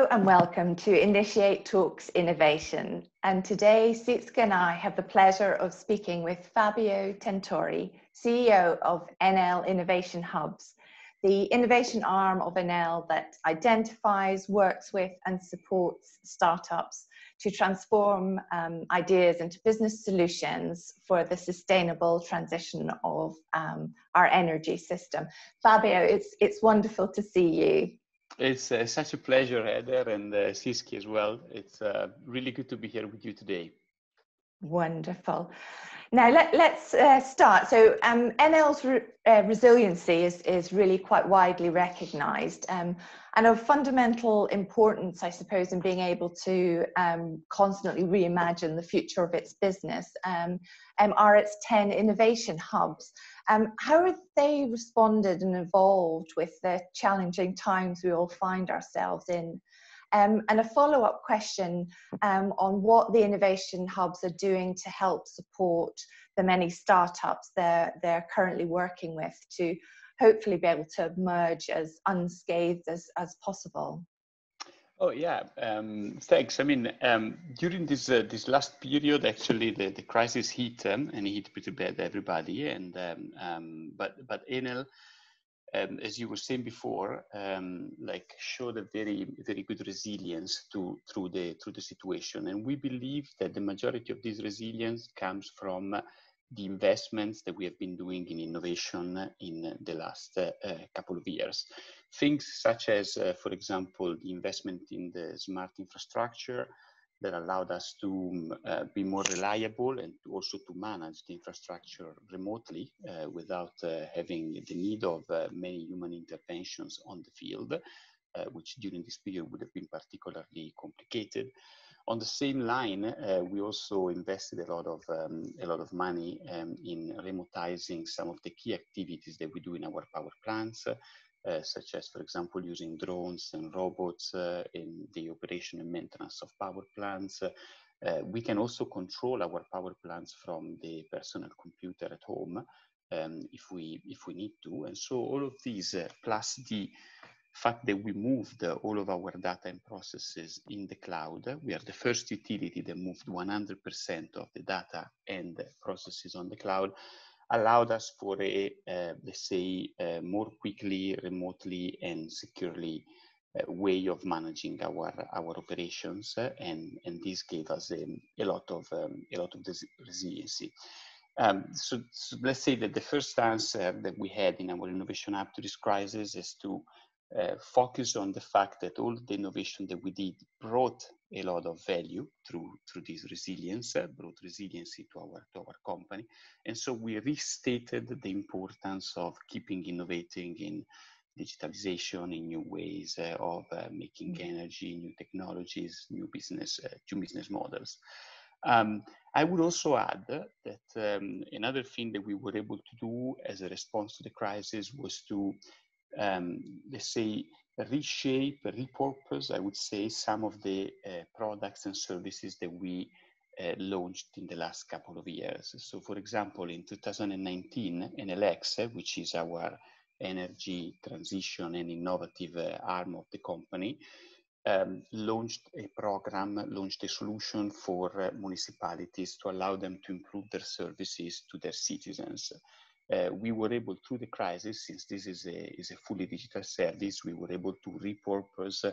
Hello and welcome to Initiate Talks Innovation. And today, Sitska and I have the pleasure of speaking with Fabio Tentori, CEO of Enel Innovation Hubs, the innovation arm of Enel that identifies, works with and supports startups to transform ideas into business solutions for the sustainable transition of our energy system. Fabio, it's wonderful to see you. It's such a pleasure, Heather, and Siski as well. It's really good to be here with you today. Wonderful. Now let's start. So Enel's resiliency is really quite widely recognised and of fundamental importance, I suppose, in being able to constantly reimagine the future of its business are its 10 innovation hubs. How have they responded and evolved with the challenging times we all find ourselves in? And a follow-up question on what the innovation hubs are doing to help support the many startups they're currently working with to hopefully be able to emerge as unscathed as possible. Oh yeah, thanks. I mean, during this last period, actually, the crisis hit and hit pretty bad everybody. And but Enel, as you were saying before, showed a very good resilience through the situation. And we believe that the majority of this resilience comes from the investments that we have been doing in innovation in the last couple of years. Things such as, for example, the investment in the smart infrastructure that allowed us to be more reliable and also to manage the infrastructure remotely without having the need of many human interventions on the field, which during this period would have been particularly complicated. On the same line, we also invested a lot of money in remotizing some of the key activities that we do in our power plants, such as, for example, using drones and robots in the operation and maintenance of power plants. We can also control our power plants from the personal computer at home if we need to. And so all of these, plus the fact that we moved all of our data and processes in the cloud. We are the first utility that moved 100% of the data and processes on the cloud, allowed us for a, let's say, more quickly, remotely and securely way of managing our operations. And this gave us a lot of resiliency. So let's say that the first answer that we had in our innovation hub to this crisis is to focus on the fact that all the innovation that we did brought a lot of value through this resilience, brought resiliency to our company. And so we restated the importance of keeping innovating in digitalization, in new ways of making energy, new technologies, new business models. I would also add that another thing that we were able to do as a response to the crisis was to let's say, reshape, repurpose, I would say, some of the products and services that we launched in the last couple of years. So, for example, in 2019, Enel, which is our energy transition and innovative arm of the company, launched a solution for municipalities to allow them to improve their services to their citizens. We were able, through the crisis, since this is a fully digital service, we were able to repurpose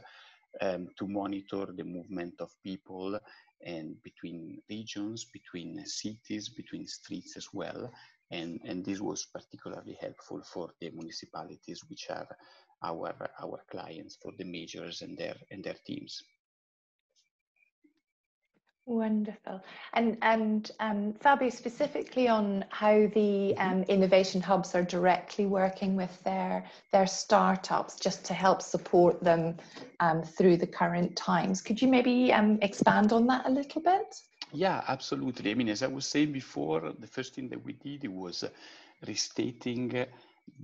to monitor the movement of people and between regions, between cities, between streets as well. And this was particularly helpful for the municipalities, which are our clients, for the majors and their teams. Wonderful. And Fabio, specifically on how the innovation hubs are directly working with their startups just to help support them through the current times. Could you maybe expand on that a little bit? Yeah, absolutely. I mean, as I was saying before, the first thing that we did was restating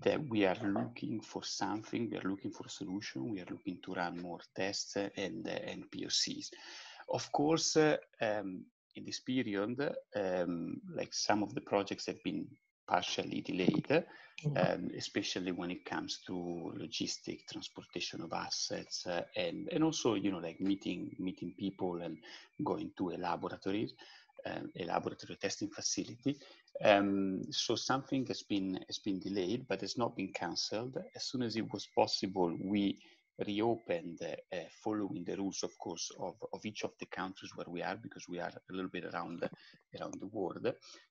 that we are looking for something, we are looking for a solution, we are looking to run more tests and POCs. Of course, in this period, like some of the projects have been partially delayed, especially when it comes to logistic, transportation of assets, and also, you know, like meeting people and going to a laboratory testing facility. So something has been delayed, but has not been cancelled. As soon as it was possible, we reopened, following the rules, of course, of each of the countries where we are, because we are a little bit around the world.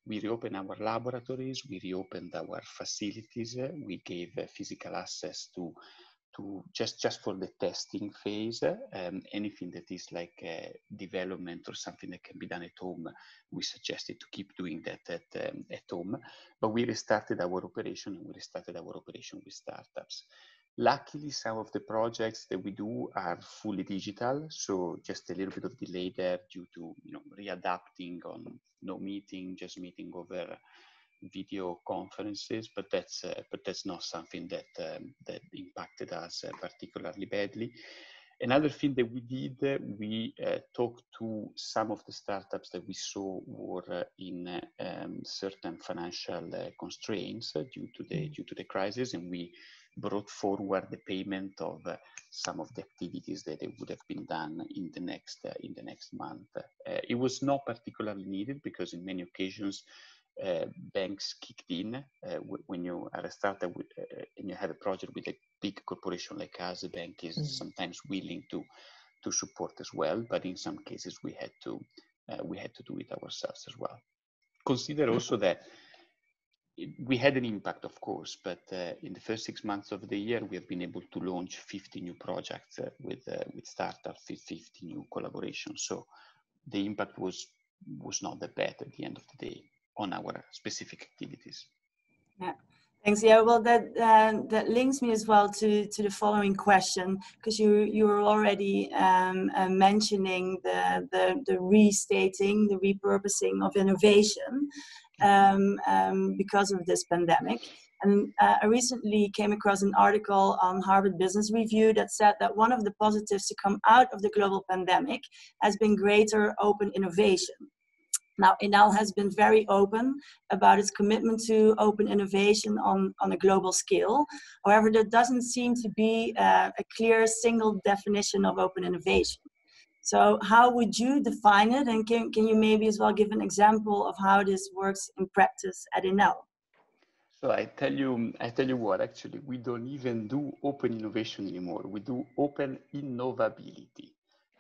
We reopened our laboratories, we reopened our facilities, we gave physical access to just for the testing phase. Anything that is like development or something that can be done at home, we suggested to keep doing that at home. But we restarted our operation, and we restarted our operation with startups. Luckily, some of the projects that we do are fully digital, so just a little bit of delay there due to, you know, readapting on no meeting, just meeting over video conferences, but that's not something that impacted us particularly badly. Another thing that we did, we talked to some of the startups that we saw were in certain financial constraints due to the crisis, and we brought forward the payment of some of the activities that they would have been done in the next month. It was not particularly needed, because in many occasions banks kicked in when you are a startup and you have a project with a big corporation like us. The bank is sometimes willing to support as well, but in some cases we had to do it ourselves as well. Consider also that we had an impact, of course, but in the first 6 months of the year, we have been able to launch 50 new projects with startups, 50 new collaborations. So the impact was not that bad at the end of the day on our specific activities. Yeah, thanks. Yeah, well, that links me as well to the following question, because you were already mentioning the restating, the repurposing of innovation because of this pandemic. And I recently came across an article on Harvard Business Review that said that one of the positives to come out of the global pandemic has been greater open innovation. Now, Enel has been very open about its commitment to open innovation on a global scale. However, there doesn't seem to be a clear single definition of open innovation. So how would you define it? And can you maybe as well give an example of how this works in practice at Enel? So I tell you what, actually, we don't even do open innovation anymore. We do open innovability,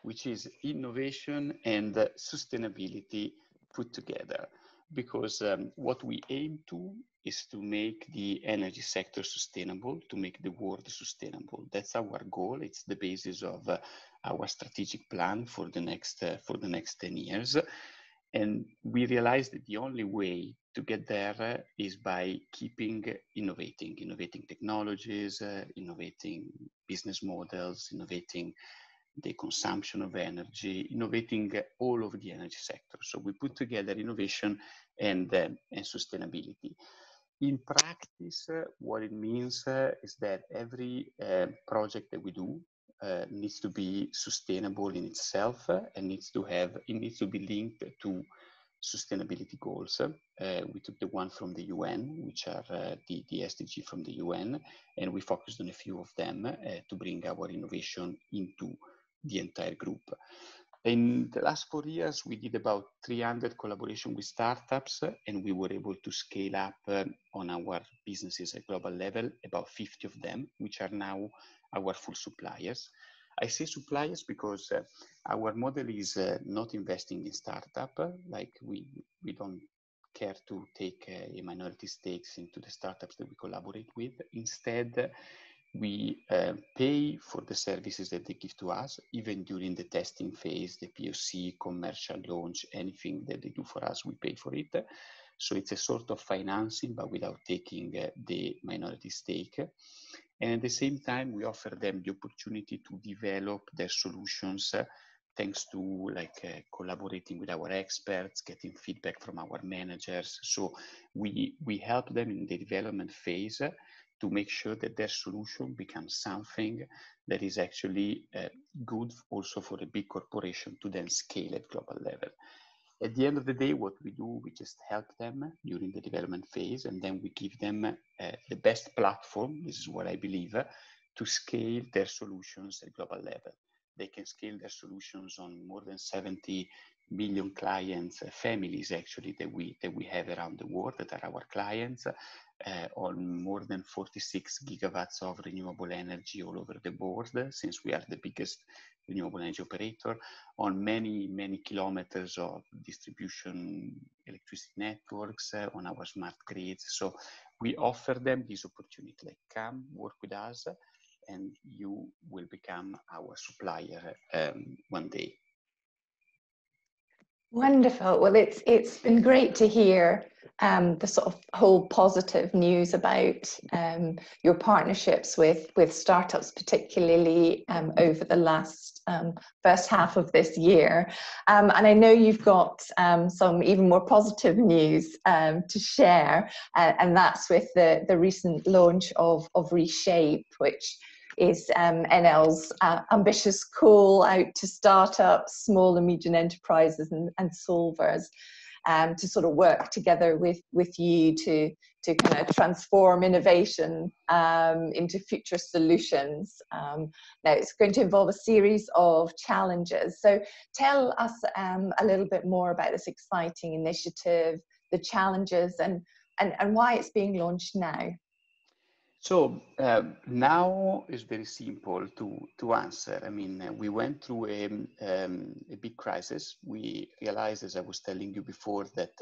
which is innovation and sustainability put together, because what we aim to is to make the energy sector sustainable, to make the world sustainable. That's our goal. It's the basis of our strategic plan for the next 10 years. And we realized that the only way to get there is by keeping innovating technologies, innovating business models, innovating the consumption of energy, innovating all of the energy sector. So we put together innovation and sustainability. In practice, what it means is that every project that we do needs to be sustainable in itself, and needs to be linked to sustainability goals. We took the one from the UN, which are the SDG from the UN, and we focused on a few of them to bring our innovation into the entire group. In the last 4 years, we did about 300 collaboration with startups, and we were able to scale up on our businesses at global level, about 50 of them, which are now our full suppliers. I say suppliers because our model is not investing in startup. Like we don't care to take a minority stakes into the startups that we collaborate with. Instead, we pay for the services that they give to us, even during the testing phase, the POC, commercial launch, anything that they do for us, we pay for it. So it's a sort of financing, but without taking the minority stake. And at the same time, we offer them the opportunity to develop their solutions thanks to collaborating with our experts, getting feedback from our managers. So we help them in the development phase to make sure that their solution becomes something that is actually good also for a big corporation to then scale at global level. At the end of the day, what we do, we just help them during the development phase, and then we give them the best platform, this is what I believe, to scale their solutions at global level. They can scale their solutions on more than 70 million clients, families actually, that we have around the world that are our clients, on more than 46 gigawatts of renewable energy all over the board, since we are the biggest renewable energy operator, on many kilometers of distribution electricity networks, on our smart grids. So we offer them this opportunity, like, come work with us and you will become our supplier one day. Wonderful. Well, it's been great to hear the sort of whole positive news about your partnerships with startups, particularly over the last first half of this year. And I know you've got some even more positive news to share, and that's with the recent launch of ReShape, which is Enel's ambitious call out to startups, small and medium enterprises and solvers to sort of work together with you to kind of transform innovation into future solutions. Now it's going to involve a series of challenges. So tell us a little bit more about this exciting initiative, the challenges and why it's being launched now. So now is very simple to answer. I mean, we went through a big crisis. We realized, as I was telling you before, that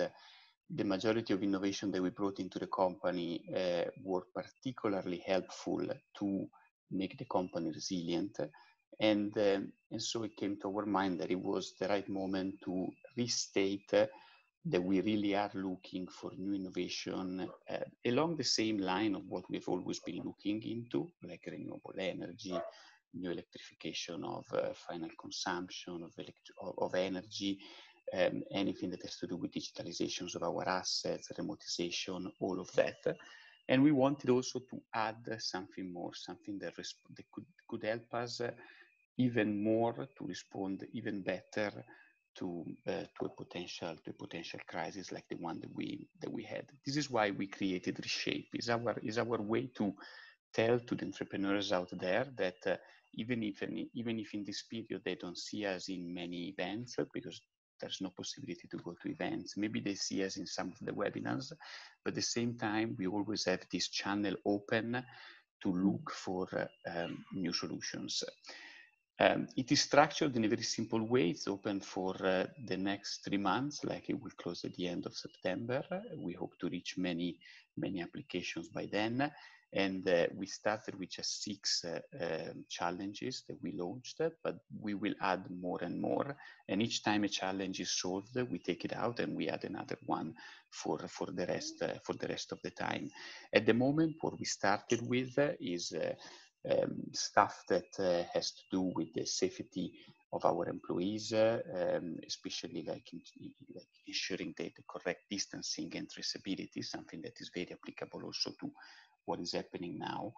the majority of innovation that we brought into the company were particularly helpful to make the company resilient. And so it came to our mind that it was the right moment to restate that we really are looking for new innovation along the same line of what we've always been looking into, like renewable energy, new electrification of final consumption of energy, anything that has to do with digitalizations of our assets, remotization, all of that. And we wanted also to add something more, something that could help us even more to respond even better to a potential crisis like the one that we had. This is why we created ReShape. Is our way to tell to the entrepreneurs out there that even if in this period they don't see us in many events because there's no possibility to go to events, maybe they see us in some of the webinars, but at the same time we always have this channel open to look for new solutions. It is structured in a very simple way. It's open for the next 3 months, like it will close at the end of September. We hope to reach many applications by then. And we started with just 6 challenges that we launched, but we will add more and more. And each time a challenge is solved, we take it out and we add another one for the rest of the time. At the moment, what we started with is stuff that has to do with the safety of our employees, especially like ensuring the correct distancing and traceability, something that is very applicable also to what is happening now,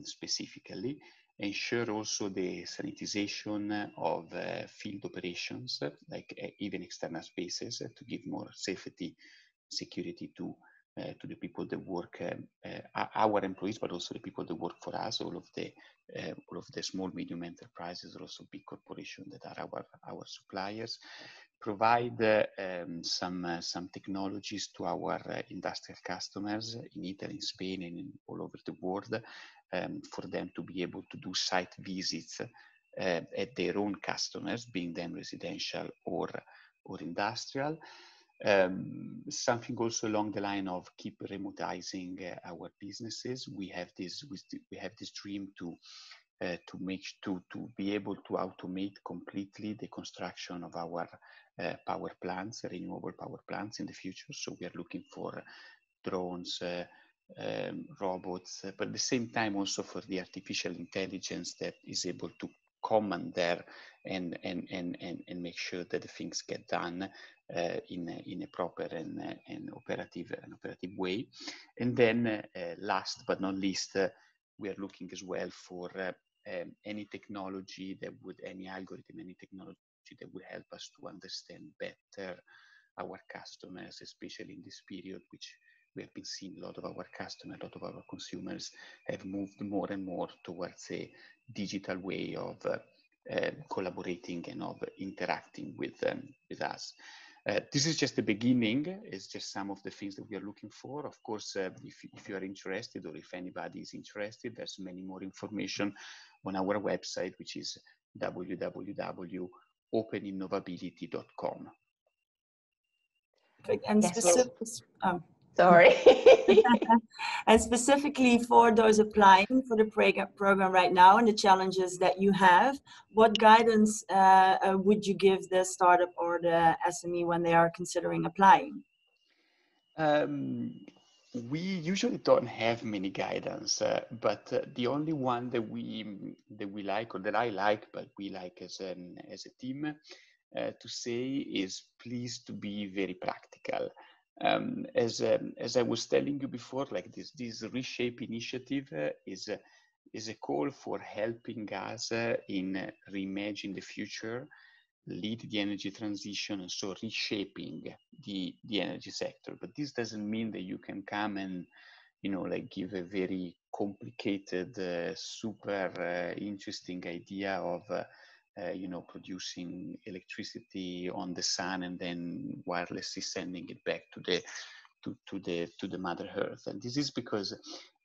specifically. Ensure also the sanitization of field operations, like even external spaces, to give more safety, security to the people that work, our employees, but also the people that work for us, all of the small, medium enterprises, also big corporations that are our suppliers. Provide some technologies to our industrial customers in Italy, in Spain, and all over the world, for them to be able to do site visits at their own customers, being them residential or industrial. Something also along the line of keep remotizing our businesses. We have this dream to be able to automate completely the construction of our power plants, renewable power plants in the future. So we are looking for drones, robots, but at the same time also for the artificial intelligence that is able to command there and make sure that the things get done in a proper and operative way. And then last but not least, we are looking as well for any technology any algorithm, any technology technology that will help us to understand better our customers, especially in this period, which we have been seeing a lot of our customers, a lot of our consumers have moved more and more towards a digital way of collaborating and of interacting with us. This is just the beginning. It's just some of the things that we are looking for. Of course, if you are interested, or if anybody is interested, there's many more information on our website, which is www.openinnovability.com. And sorry. And specifically for those applying for the program right now and the challenges that you have, what guidance would you give the startup or the SME when they are considering applying? We usually don't have many guidance, but the only one that we like, or that I like, but we like as a team, to say is please to be very practical. As I was telling you before, like this ReShape initiative is a call for helping us in reimagining the future, lead the energy transition, and so reshaping the energy sector. But this doesn't mean that you can come and, you know, like give a very complicated, super interesting idea of you know, producing electricity on the sun and then wirelessly sending it back to the Mother Earth. And this is because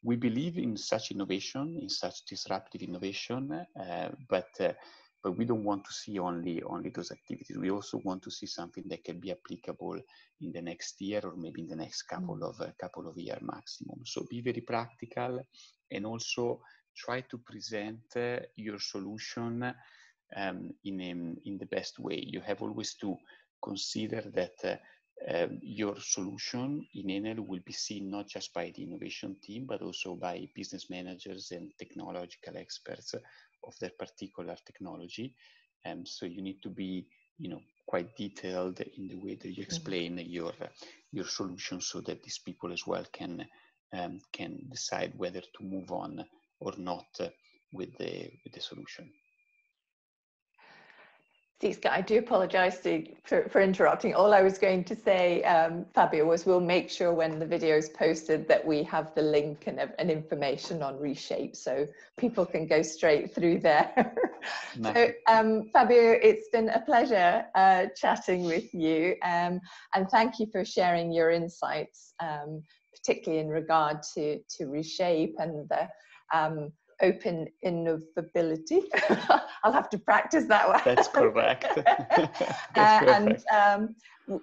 we believe in such innovation, in such disruptive innovation, but we don't want to see only those activities. We also want to see something that can be applicable in the next year, or maybe in the next couple of years maximum. So be very practical, and also try to present your solution in the best way. You have always to consider that your solution in Enel will be seen not just by the innovation team, but also by business managers and technological experts of that particular technology. So you need to be, you know, quite detailed in the way that you explain your solution, so that these people as well can decide whether to move on or not with the solution. Siska, I do apologize for interrupting. All I was going to say, Fabio, was we'll make sure when the video is posted that we have the link and information on ReShape, so people can go straight through there. So, Fabio, it's been a pleasure chatting with you, and thank you for sharing your insights, particularly in regard to ReShape and the open innovability. I'll have to practice that one. That's correct. And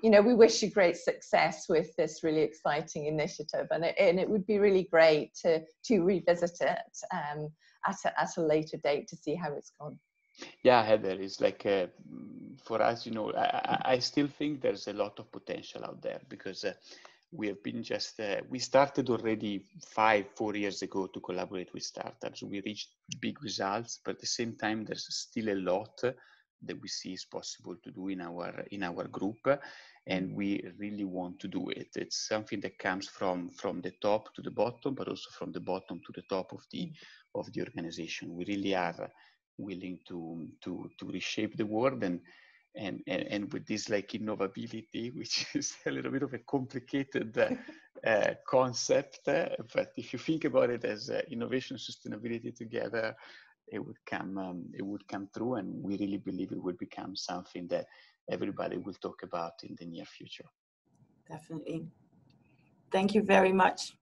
you know, we wish you great success with this really exciting initiative, and it would be really great to revisit it at a later date to see how it's gone. Yeah, Heather, it's like for us, you know, I still think there's a lot of potential out there, because we have been we started already 4 years ago to collaborate with startups. We reached big results, but at the same time, there's still a lot that we see is possible to do in our group, and we really want to do it. It's something that comes from the top to the bottom, but also from the bottom to the top of the organization. We really are willing to reshape the world, and with this like Innovability, which is a little bit of a complicated concept, but if you think about it as innovation and sustainability together, it would come through, and we really believe it will become something that everybody will talk about in the near future. Definitely. Thank you very much.